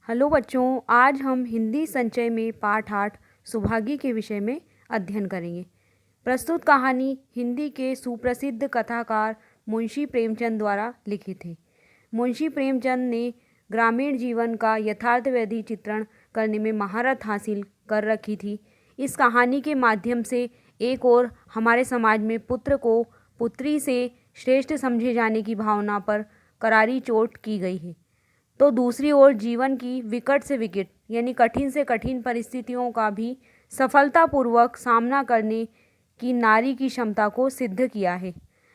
Hello बच्चों, आज हम हिंदी संचय में पाठ 8 सुभागी के विषय में अध्ययन करेंगे। प्रस्तुत कहानी हिंदी के सुप्रसिद्ध कथाकार मुंशी प्रेमचंद द्वारा लिखित है। मुंशी प्रेमचंद ने ग्रामीण जीवन का यथार्थवादी चित्रण करने में महारत हासिल कर रखी थी। इस कहानी के माध्यम से एक ओर हमारे समाज में पुत्र को पुत्री से श्रेष्ठ समझे जाने की भावना पर करारी चोट की गई है, तो दूसरी ओर जीवन की विकट से विकट यानी कठिन से कठिन परिस्थितियों का भी सफलतापूर्वक सामना करने की नारी की क्षमता को सिद्ध किया है।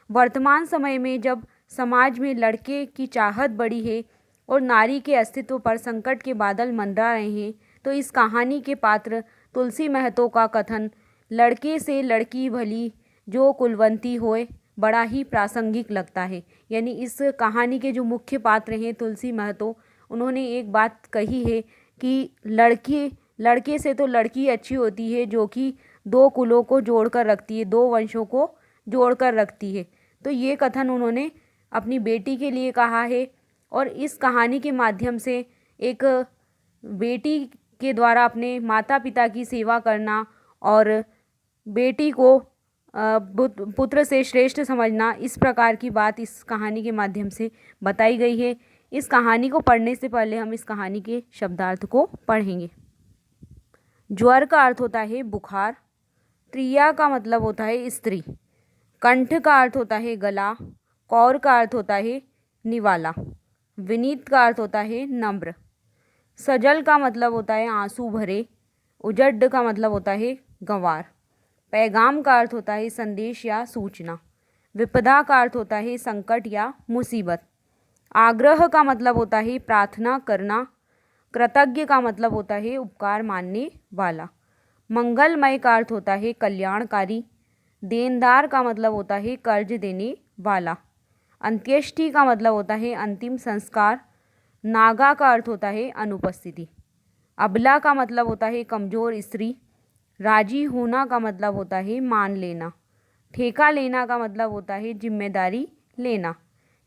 वर्तमान समय में जब समाज में लड़के की चाहत बढ़ी है और नारी के अस्तित्व पर संकट के बादल मंडरा रहे हैं, तो इस कहानी के पात्र तुलसी महतो का कथन लड़के से लड़की भली जो कुलवंती होए बड़ा ही प्रासंगिक लगता है। यानी इस कहानी के जो मुख्य पात्र हैं तुलसी महतो, उन्होंने एक बात कही है कि लड़के से तो लड़की अच्छी होती है जो कि दो कुलों को जोड़कर रखती है, दो वंशों को जोड़कर रखती है। तो ये कथन उन्होंने अपनी बेटी के लिए कहा है और इस कहानी के माध्यम से एक बेटी के द्वारा अपने माता पिता की सेवा करना और बेटी को पुत्र से श्रेष्ठ समझना, इस प्रकार की बात इस कहानी के माध्यम से बताई गई है। इस कहानी को पढ़ने से पहले हम इस कहानी के शब्दार्थ को पढ़ेंगे। ज्वर का अर्थ होता है बुखार, त्रिया का मतलब होता है स्त्री, कंठ का अर्थ होता है गला, कौर का अर्थ होता है निवाला, विनीत का अर्थ होता है नम्र, सजल का मतलब होता है आंसू भरे, उजड्ड का मतलब होता है गंवार, पैगाम का अर्थ होता है संदेश या सूचना, विपदा का अर्थ होता है संकट या मुसीबत, आग्रह का मतलब होता है प्रार्थना करना, कृतज्ञ का मतलब होता है उपकार मानने वाला, मंगलमय का अर्थ होता है कल्याणकारी, देनदार का मतलब होता है कर्ज देने वाला, अंत्येष्टि का मतलब होता है अंतिम संस्कार, नागा का अर्थ होता है अनुपस्थिति, अबला का मतलब होता है कमजोर स्त्री, राजी होना का मतलब होता है मान लेना, ठेका लेना का मतलब होता है जिम्मेदारी लेना,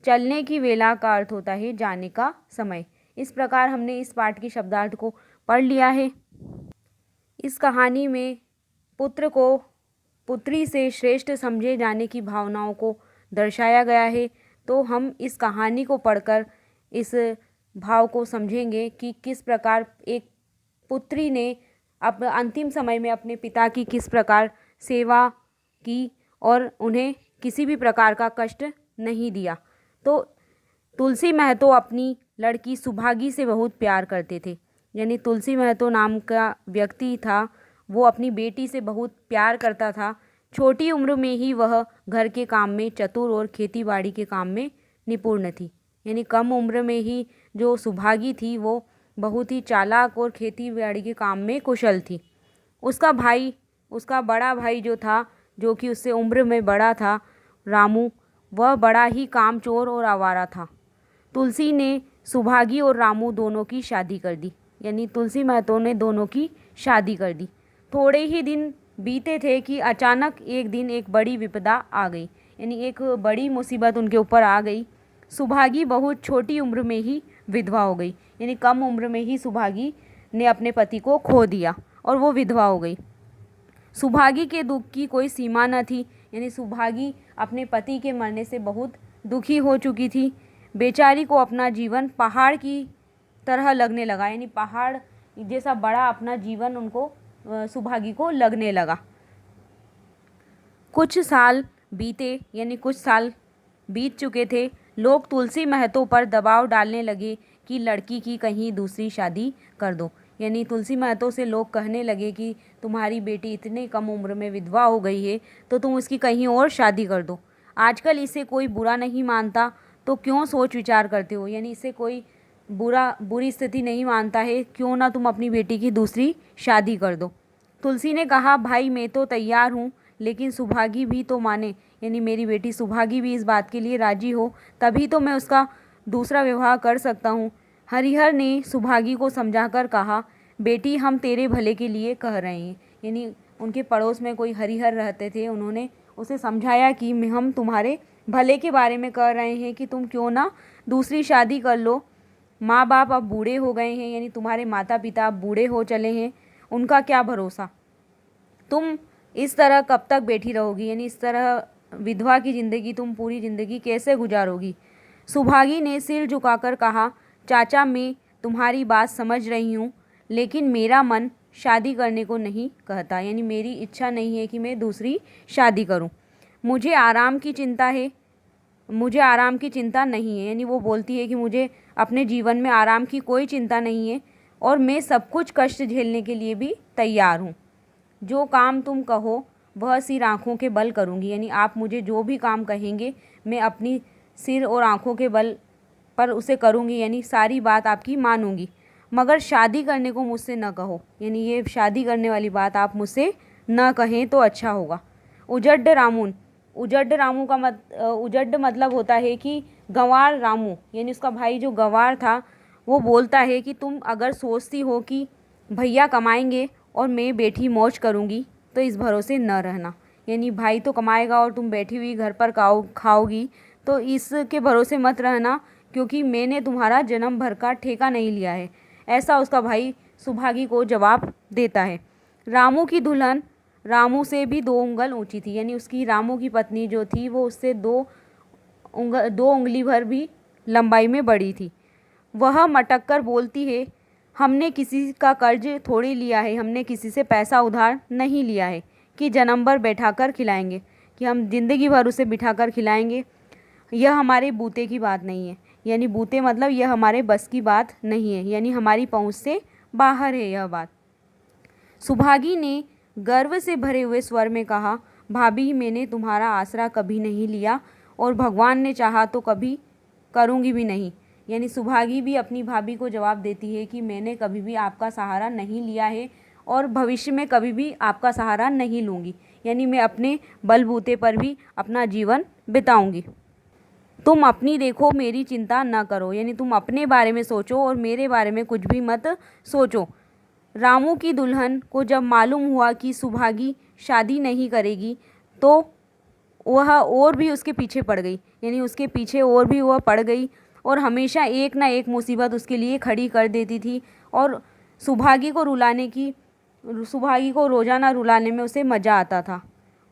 चलने की वेला का अर्थ होता है जाने का समय। इस प्रकार हमने इस पाठ के शब्दार्थ को पढ़ लिया है। इस कहानी में पुत्र को पुत्री से श्रेष्ठ समझे जाने की भावनाओं को दर्शाया गया है। तो हम इस कहानी को पढ़कर इस भाव को समझेंगे कि किस प्रकार एक पुत्री ने अब अंतिम समय में अपने पिता की किस प्रकार सेवा की और उन्हें किसी भी प्रकार का कष्ट नहीं दिया। तो तुलसी महतो अपनी लड़की सुभागी से बहुत प्यार करते थे। यानी तुलसी महतो नाम का व्यक्ति था, वो अपनी बेटी से बहुत प्यार करता था। छोटी उम्र में ही वह घर के काम में चतुर और खेतीबाड़ी के काम में निपुण थी। यानी कम उम्र में ही जो सुभागी थी वो बहुत ही चालाक और खेतीबाड़ी के काम में कुशल थी। उसका बड़ा भाई जो था, जो कि उससे उम्र में बड़ा था, रामू, वह बड़ा ही कामचोर और आवारा था। तुलसी ने सुभागी और रामू दोनों की शादी कर दी। यानी तुलसी महतो ने दोनों की शादी कर दी। थोड़े ही दिन बीते थे कि अचानक एक दिन एक बड़ी विपदा आ गई। यानी एक बड़ी मुसीबत उनके ऊपर आ गई। सुभागी बहुत छोटी उम्र में ही विधवा हो गई। यानी कम उम्र में ही सुभागी ने अपने पति को खो दिया और वो विधवा हो गई। सुभागी के दुख की कोई सीमा न थी। यानी सुभागी अपने पति के मरने से बहुत दुखी हो चुकी थी। बेचारी को अपना जीवन पहाड़ की तरह लगने लगा। यानी पहाड़ जैसा बड़ा अपना जीवन उनको सुभागी को लगने लगा। कुछ साल बीत चुके थे। लोग तुलसी महतो पर दबाव डालने लगे कि लड़की की कहीं दूसरी शादी कर दो। यानी तुलसी महतो से लोग कहने लगे कि तुम्हारी बेटी इतने कम उम्र में विधवा हो गई है तो तुम उसकी कहीं और शादी कर दो। आजकल इसे कोई बुरा नहीं मानता तो क्यों सोच विचार करते हो। यानी इसे कोई बुरी स्थिति नहीं मानता है, क्यों ना तुम अपनी बेटी की दूसरी शादी कर दो। तुलसी ने कहा, भाई मैं तो तैयार हूँ, लेकिन सुभागी भी तो माने। यानी मेरी बेटी सुभागी भी इस बात के लिए राजी हो, तभी तो मैं उसका दूसरा विवाह कर सकता हूँ। हरिहर ने सुभागी को समझाकर कहा, बेटी हम तेरे भले के लिए कह रहे हैं। यानी उनके पड़ोस में कोई हरिहर रहते थे, उन्होंने उसे समझाया कि हम तुम्हारे भले के बारे में कह रहे हैं कि तुम क्यों ना दूसरी शादी कर लो। माँ बाप अब बूढ़े हो गए हैं, यानी तुम्हारे माता पिता अब बूढ़े हो चले हैं, उनका क्या भरोसा। तुम इस तरह कब तक बैठी रहोगी, यानी इस तरह विधवा की ज़िंदगी तुम पूरी ज़िंदगी कैसे गुजारोगी। सुभागी ने सिर झुकाकर कहा, चाचा मैं तुम्हारी बात समझ रही हूँ, लेकिन मेरा मन शादी करने को नहीं कहता, यानी मेरी इच्छा नहीं है कि मैं दूसरी शादी करूँ। मुझे आराम की चिंता है, मुझे आराम की चिंता नहीं है, यानी वो बोलती है कि मुझे अपने जीवन में आराम की कोई चिंता नहीं है और मैं सब कुछ कष्ट झेलने के लिए भी तैयार हूँ। जो काम तुम कहो वह सिर आँखों के बल करूँगी, यानी आप मुझे जो भी काम कहेंगे मैं अपनी सिर और आँखों के बल पर उसे करूँगी, यानी सारी बात आपकी मानूंगी। मगर शादी करने को मुझसे न कहो, यानी ये शादी करने वाली बात आप मुझसे न कहें तो अच्छा होगा। उजड्ड रामून, उजड्ड रामू का उजड्ड मतलब होता है कि गंवार रामू, यानी उसका भाई जो गंवार था वो बोलता है कि तुम अगर सोचती हो कि भैया कमाएंगे और मैं बैठी मौज करूंगी तो इस भरोसे न रहना, यानी भाई तो कमाएगा और तुम बैठी हुई घर पर खाओगी, तो इसके भरोसे मत रहना, क्योंकि मैंने तुम्हारा जन्म भर का ठेका नहीं लिया है। ऐसा उसका भाई सुभागी को जवाब देता है। रामू की दुल्हन रामू से भी 2 उंगल ऊंची थी, यानी उसकी रामू की पत्नी जो थी वो उससे 2 उंगली भर भी लंबाई में बड़ी थी। वह मटक कर बोलती है, हमने किसी का कर्ज थोड़ी लिया है, हमने किसी से पैसा उधार नहीं लिया है कि जन्म भर बैठा कर खिलाएंगे, कि हम ज़िंदगी भर उसे बिठा कर खिलाएंगे। यह हमारे बूते की बात नहीं है, यानी बूते मतलब यह हमारे बस की बात नहीं है, यानी हमारी पहुंच से बाहर है यह बात। सुभागी ने गर्व से भरे हुए स्वर में कहा, भाभी मैंने तुम्हारा आसरा कभी नहीं लिया और भगवान ने चाहा तो कभी करूँगी भी नहीं, यानी सुभागी भी अपनी भाभी को जवाब देती है कि मैंने कभी भी आपका सहारा नहीं लिया है और भविष्य में कभी भी आपका सहारा नहीं लूँगी, यानी मैं अपने बलबूते पर भी अपना जीवन बिताऊँगी। तुम अपनी देखो, मेरी चिंता न करो, यानी तुम अपने बारे में सोचो और मेरे बारे में कुछ भी मत सोचो। रामू की दुल्हन को जब मालूम हुआ कि सुभागी शादी नहीं करेगी तो वह और भी उसके पीछे पड़ गई, यानी उसके पीछे और भी वह पड़ गई और हमेशा एक ना एक मुसीबत उसके लिए खड़ी कर देती थी और सुभागी को रोज़ाना रुलाने में उसे मज़ा आता था।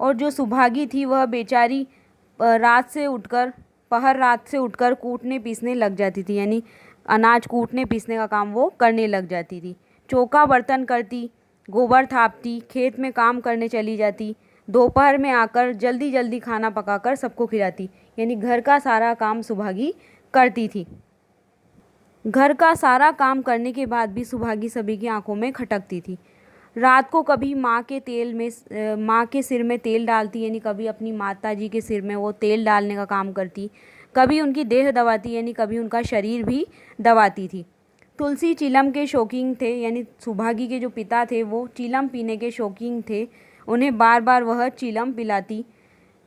और जो सुभागी थी वह बेचारी पहर रात से उठकर कूटने पीसने लग जाती थी, यानी अनाज कूटने पीसने का काम वो करने लग जाती थी। चौका बर्तन करती, गोबर थापती, खेत में काम करने चली जाती, दोपहर में आकर जल्दी जल्दी खाना पकाकर सबको खिलाती, यानी घर का सारा काम सुभागी करती थी। घर का सारा काम करने के बाद भी सुभागी सभी की आंखों में खटकती थी। रात को कभी माँ के सिर में तेल डालती, यानी कभी अपनी माता जी के सिर में वो तेल डालने का काम करती, कभी उनकी देह दबाती, यानी कभी उनका शरीर भी दबाती थी। तुलसी चिलम के शौकीन थे, यानी सुभागी के जो पिता थे वो चिलम पीने के शौकीन थे, उन्हें बार बार वह चिलम पिलाती।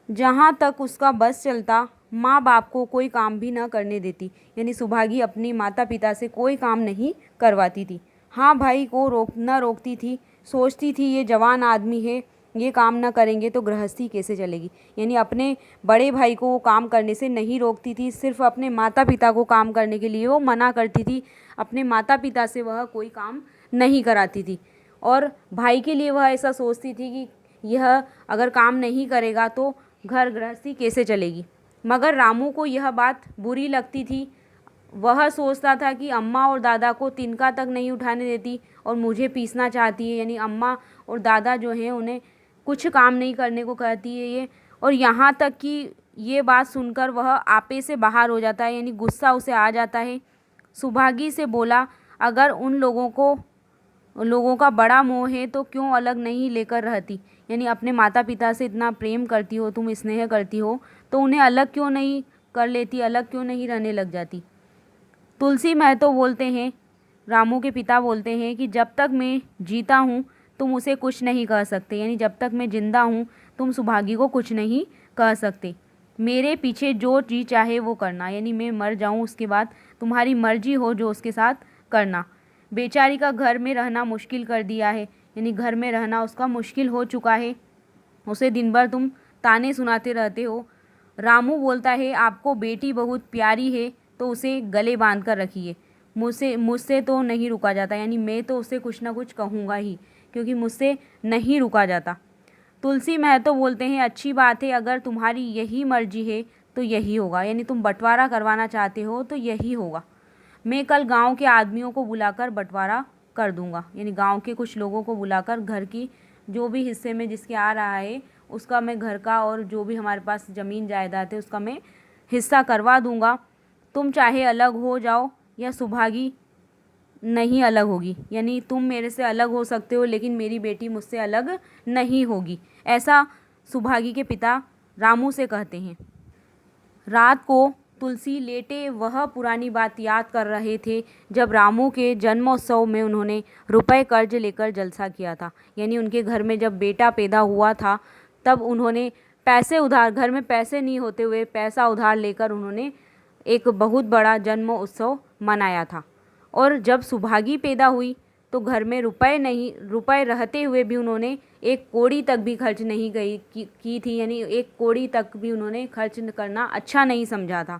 जहाँ तक उसका बस चलता माँ बाप को कोई काम भी न करने देती, यानी सुभागी अपनी माता पिता से कोई काम नहीं करवाती थी। हाँ, भाई को रोकती थी, सोचती थी ये जवान आदमी है, ये काम न करेंगे तो गृहस्थी कैसे चलेगी, यानी अपने बड़े भाई को वो काम करने से नहीं रोकती थी, सिर्फ अपने माता पिता को काम करने के लिए वो मना करती थी। अपने माता पिता से वह कोई काम नहीं कराती थी और भाई के लिए वह ऐसा सोचती थी कि यह अगर काम नहीं करेगा तो घर गृहस्थी कैसे चलेगी। मगर रामू को यह बात बुरी लगती थी। वह सोचता था कि अम्मा और दादा को तिनका तक नहीं उठाने देती और मुझे पीसना चाहती है, यानी अम्मा और दादा जो हैं उन्हें कुछ काम नहीं करने को कहती है ये। और यहाँ तक कि ये बात सुनकर वह आपे से बाहर हो जाता है, यानी गुस्सा उसे आ जाता है। सुभागी से बोला, अगर उन लोगों का बड़ा मोह है तो क्यों अलग नहीं लेकर रहती, यानी अपने माता पिता से इतना प्रेम करती हो, तुम स्नेह करती हो, तो उन्हें अलग क्यों नहीं कर लेती, अलग क्यों नहीं रहने लग जाती। तुलसी महतो बोलते हैं, रामू के पिता बोलते हैं कि जब तक मैं जीता हूँ तुम उसे कुछ नहीं कह सकते, यानी जब तक मैं जिंदा हूँ तुम सुभागी को कुछ नहीं कह सकते। मेरे पीछे जो जी चाहे वो करना, यानी मैं मर जाऊँ उसके बाद तुम्हारी मर्जी हो जो उसके साथ करना। बेचारी का घर में रहना मुश्किल कर दिया है, यानी घर में रहना उसका मुश्किल हो चुका है, उसे दिन भर तुम ताने सुनाते रहते हो। रामू बोलता है, आपको बेटी बहुत प्यारी है तो उसे गले बांध कर रखिए, मुझसे तो नहीं रुका जाता, यानी मैं तो उससे कुछ ना कुछ कहूँगा ही, क्योंकि मुझसे नहीं रुका जाता। तुलसी महतो बोलते हैं, अच्छी बात है, अगर तुम्हारी यही मर्जी है तो यही होगा, यानी तुम बंटवारा करवाना चाहते हो तो यही होगा। मैं कल गांव के आदमियों को बुलाकर बंटवारा कर दूंगा, यानी गांव के कुछ लोगों को बुलाकर घर की जो भी हिस्से में जिसके आ रहा है उसका मैं घर का और जो भी हमारे पास ज़मीन जायदाद है उसका मैं हिस्सा करवा दूंगा। तुम चाहे अलग हो जाओ या सुभागी नहीं अलग होगी, यानी तुम मेरे से अलग हो सकते हो लेकिन मेरी बेटी मुझसे अलग नहीं होगी, ऐसा सुभागी के पिता रामू से कहते हैं। रात को तुलसी लेटे वह पुरानी बात याद कर रहे थे जब रामू के जन्मोत्सव में उन्होंने रुपए कर्ज लेकर जलसा किया था, यानी उनके घर में जब बेटा पैदा हुआ था तब उन्होंने पैसे उधार, घर में पैसे नहीं होते हुए पैसा उधार लेकर उन्होंने एक बहुत बड़ा जन्म उत्सव मनाया था। और जब सुभागी पैदा हुई तो घर में रुपए रहते हुए भी उन्होंने एक कौड़ी तक भी खर्च नहीं की थी, यानी एक कौड़ी तक भी उन्होंने खर्च करना अच्छा नहीं समझा था।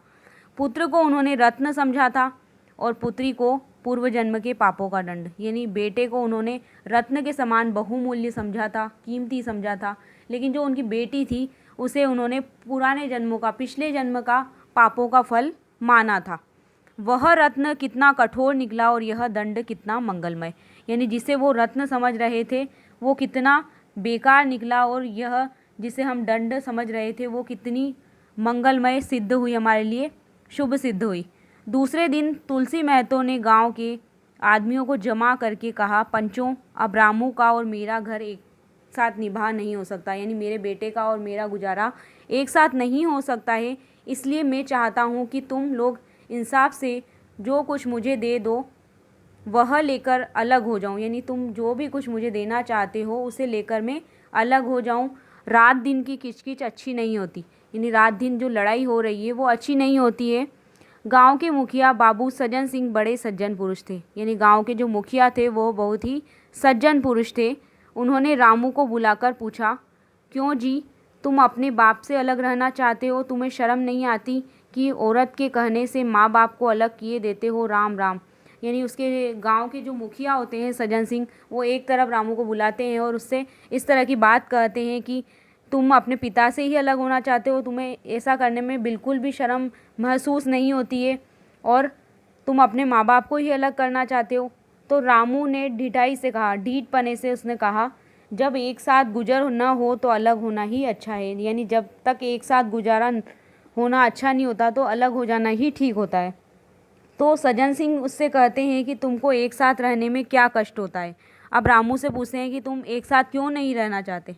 पुत्र को उन्होंने रत्न समझा था और पुत्री को पूर्व जन्म के पापों का दंड, यानी बेटे को उन्होंने रत्न के समान बहुमूल्य समझा था, कीमती समझा था, लेकिन जो उनकी बेटी थी उसे उन्होंने पुराने जन्मों का, पिछले जन्म का पापों का फल माना था। वह रत्न कितना कठोर निकला और यह दंड कितना मंगलमय, यानी जिसे वो रत्न समझ रहे थे वो कितना बेकार निकला और यह जिसे हम दंड समझ रहे थे वो कितनी मंगलमय सिद्ध हुई, हमारे लिए शुभ सिद्ध हुई। दूसरे दिन तुलसी महतो ने गांव के आदमियों को जमा करके कहा, पंचों, अब रामू का और मेरा घर एक साथ निभा नहीं हो सकता, यानी मेरे बेटे का और मेरा गुजारा एक साथ नहीं हो सकता है, इसलिए मैं चाहता हूँ कि तुम लोग इंसाफ से जो कुछ मुझे दे दो वह लेकर अलग हो जाऊं, यानी तुम जो भी कुछ मुझे देना चाहते हो उसे लेकर मैं अलग हो जाऊं। रात दिन की किचकिच अच्छी नहीं होती, यानी रात दिन जो लड़ाई हो रही है वो अच्छी नहीं होती है। गांव के मुखिया बाबू सज्जन सिंह बड़े सज्जन पुरुष थे, यानी गांव के जो मुखिया थे वो बहुत ही सज्जन पुरुष थे। उन्होंने रामू को बुलाकर पूछा, क्यों जी, तुम अपने बाप से अलग रहना चाहते हो? तुम्हें शर्म नहीं आती कि औरत के कहने से माँ बाप को अलग किए देते हो? राम राम। यानी उसके गांव के जो मुखिया होते हैं सज्जन सिंह, वो एक तरफ रामू को बुलाते हैं और उससे इस तरह की बात कहते हैं कि तुम अपने पिता से ही अलग होना चाहते हो, तुम्हें ऐसा करने में बिल्कुल भी शर्म महसूस नहीं होती है और तुम अपने माँ बाप को ही अलग करना चाहते हो। तो रामू ने ढिठाई से कहा, ढीठ पने से उसने कहा, जब एक साथ गुजर न हो तो अलग होना ही अच्छा है, यानी जब तक एक साथ गुजारा होना अच्छा नहीं होता तो अलग हो जाना ही ठीक होता है। तो सज्जन सिंह उससे कहते हैं कि तुमको एक साथ रहने में क्या कष्ट होता है? अब रामू से पूछते हैं कि तुम एक साथ क्यों नहीं रहना चाहते,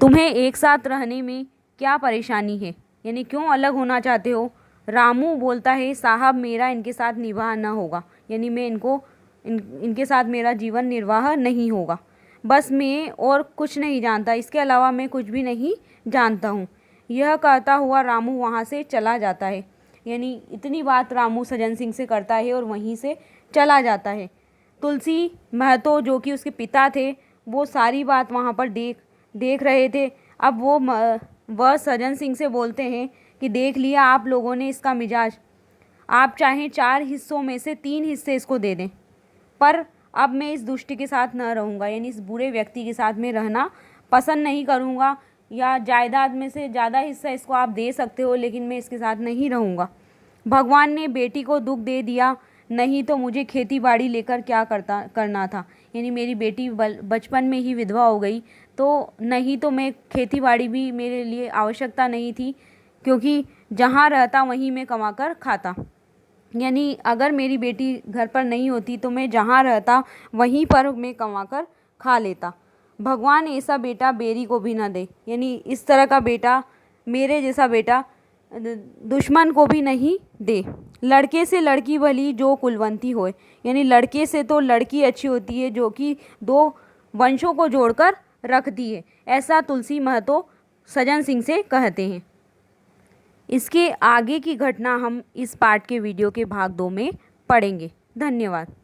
तुम्हें एक साथ रहने में क्या परेशानी है, यानी क्यों अलग होना चाहते हो? रामू बोलता है, साहब मेरा इनके साथ निवाह न होगा, यानी मैं इनके साथ मेरा जीवन निर्वाह नहीं होगा, बस मैं और कुछ नहीं जानता, इसके अलावा मैं कुछ भी नहीं जानता हूँ। यह कहता हुआ रामू वहाँ से चला जाता है, यानी इतनी बात रामू सज्जन सिंह से करता है और वहीं से चला जाता है। तुलसी महतो जो कि उसके पिता थे वो सारी बात वहाँ पर देख रहे थे। अब वह सज्जन सिंह से बोलते हैं कि देख लिया आप लोगों ने इसका मिजाज, आप चाहें 4 हिस्सों में से 3 हिस्से इसको दे दें, पर अब मैं इस दुष्ट के साथ न रहूँगा, यानी इस बुरे व्यक्ति के साथ मैं रहना पसंद नहीं करूँगा, या जायदाद में से ज़्यादा हिस्सा इसको आप दे सकते हो लेकिन मैं इसके साथ नहीं रहूँगा। भगवान ने बेटी को दुख दे दिया, नहीं तो मुझे खेती बाड़ी लेकर क्या करना था, यानी मेरी बेटी बचपन में ही विधवा हो गई, तो नहीं तो मैं खेती बाड़ी भी मेरे लिए आवश्यकता नहीं थी, क्योंकि जहाँ रहता वहीं मैं कमा कर खाता, यानी अगर मेरी बेटी घर पर नहीं होती तो मैं जहाँ रहता वहीं पर मैं कमा कर खा लेता। भगवान ऐसा बेटा बेरी को भी ना दे, यानी इस तरह का बेटा, मेरे जैसा बेटा दुश्मन को भी नहीं दे। लड़के से लड़की भली जो कुलवंती होए, यानी लड़के से तो लड़की अच्छी होती है जो कि 2 वंशों को जोड़कर रखती है, ऐसा तुलसी महतो सज्जन सिंह से कहते हैं। इसके आगे की घटना हम इस पार्ट के वीडियो के भाग 2 में पढ़ेंगे। धन्यवाद।